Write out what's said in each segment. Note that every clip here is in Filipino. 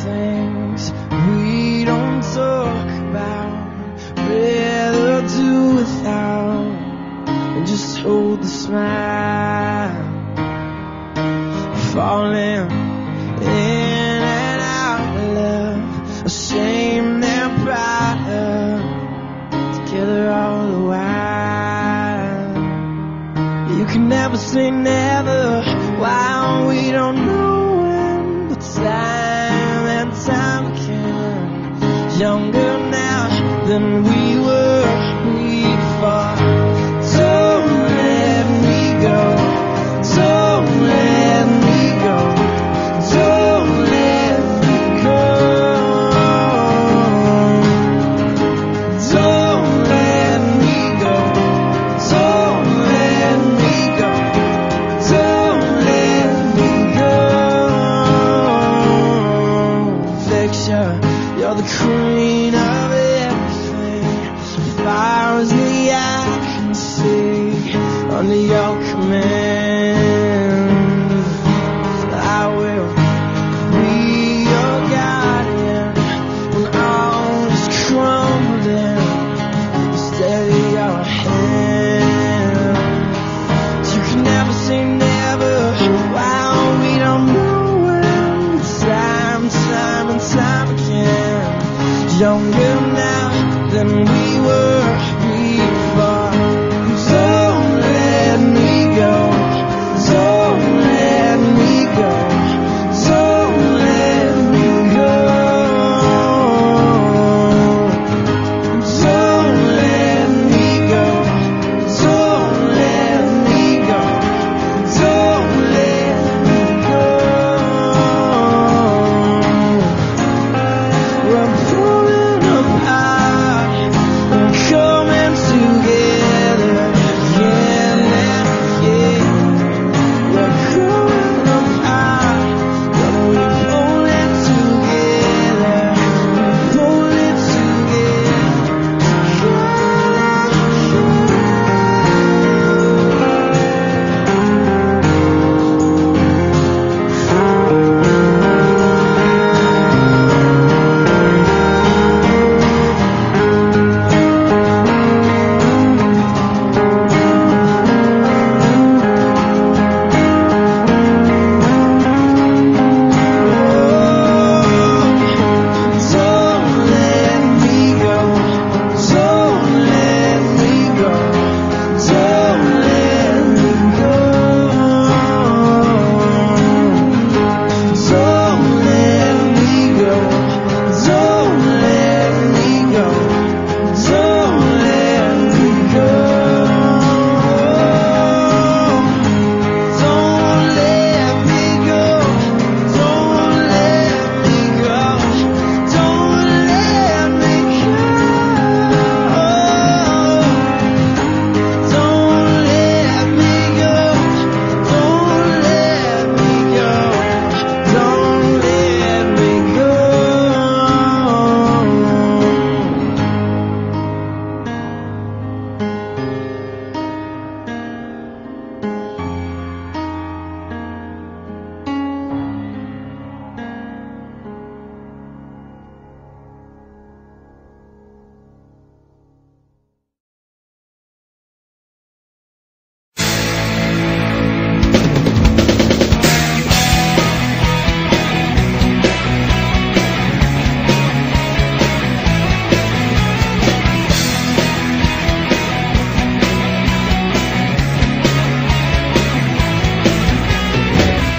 things we don't talk about, rather do without, and just hold the smile. Falling in and out of love, ashamed and proud, together all the while. You can never say never, while we don't know when, but time and time again, younger now than we were before. Don't let me go, don't let me go, don't let me go, don't let me go, don't let me go, don't let me go. Affection, you're the queen of everything, as far as the eye can see, under your command. I will be your guardian when all is crumbling, steady your hand. You can never say never, while we don't know when, time and time again, younger now than we were before. Don't let me go, don't let me go, don't let me go, don't let me go, don't let me go, don't let me go. We're pulling apart and coming together again and again. We're coming apart, but we're pulling together, pulling together. Don't let me go, don't let me go, don't let me go, don't let me go, don't let me go, don't let me go, don't let me go, don't let me go, don't let me go, don't let me go, don't let me go, don't let me go.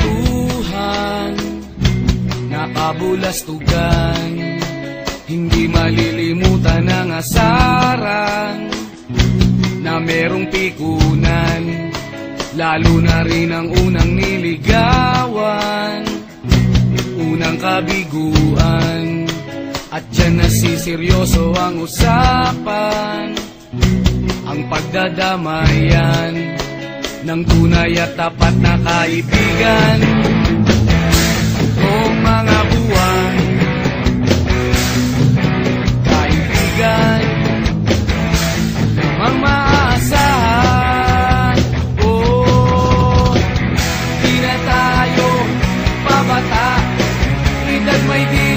Tuhan, nakabulastugan, hindi malilimutan ang asaran na merong pikunan, lalo na rin ang unang niligawan, unang kabiguan, at dyan nasiseryoso ang usapan, ang pagdadamayan ng tunay at tapat na kaibigan. Kung mga buwan, kaibigan, lamang maaasahan. Di na tayo pabata, edad may di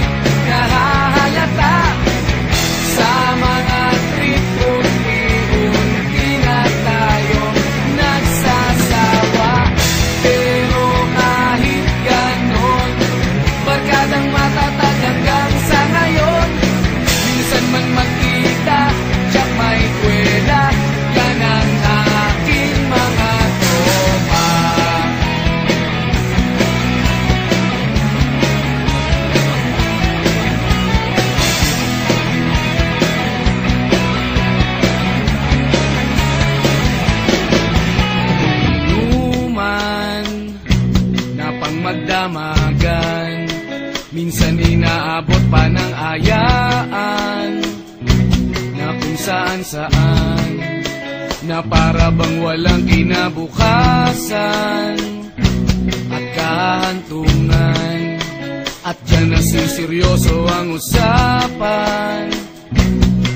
umabot pa ng ayaan na kung saan na para bang walang kinabukasan at kahantungan. At dyan na seryoso ang usapan,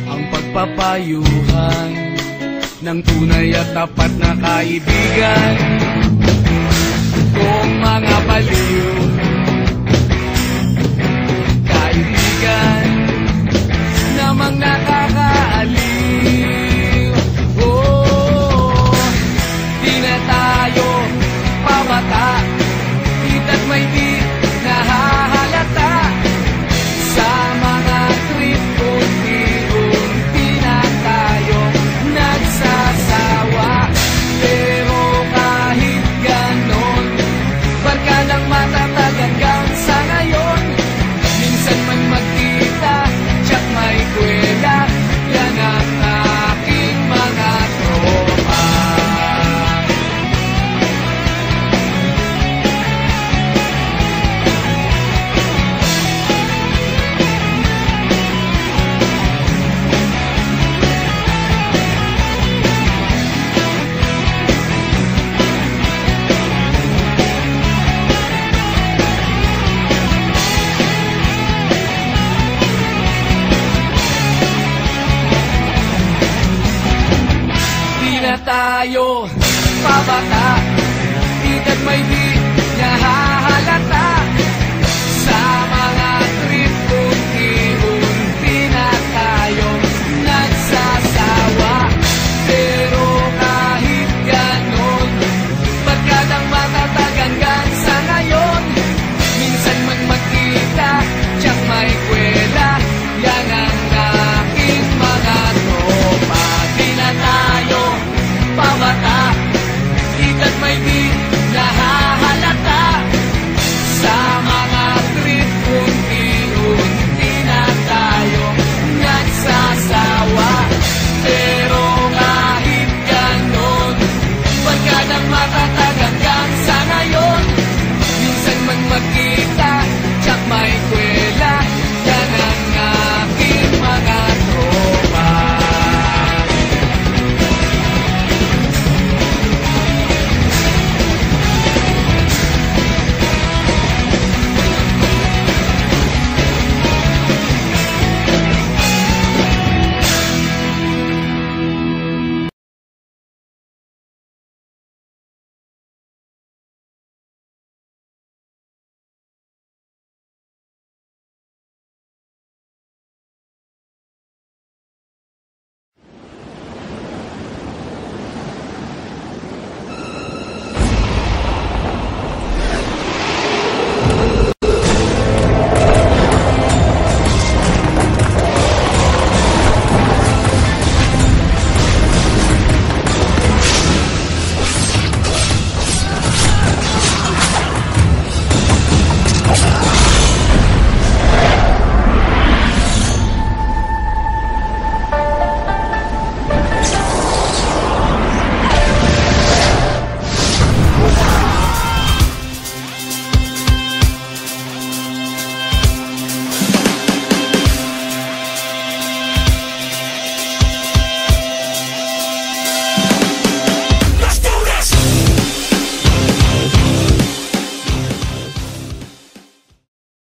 ang pagpapayuhan ng tunay at tapat na kaibigan. Kung mga baliw kaibigan namang nakakaaliw, oh, di na tayo pabata, ita't may di nahahalata sa mga trip. Unti-unti na tayo nagsasawa, pero kahit ganon, barka lang matatag hanggang sa ngayon. Minsan man magkita, tsak may kwela, yan ang aking mga tropa. Tayo pabata, ika't may di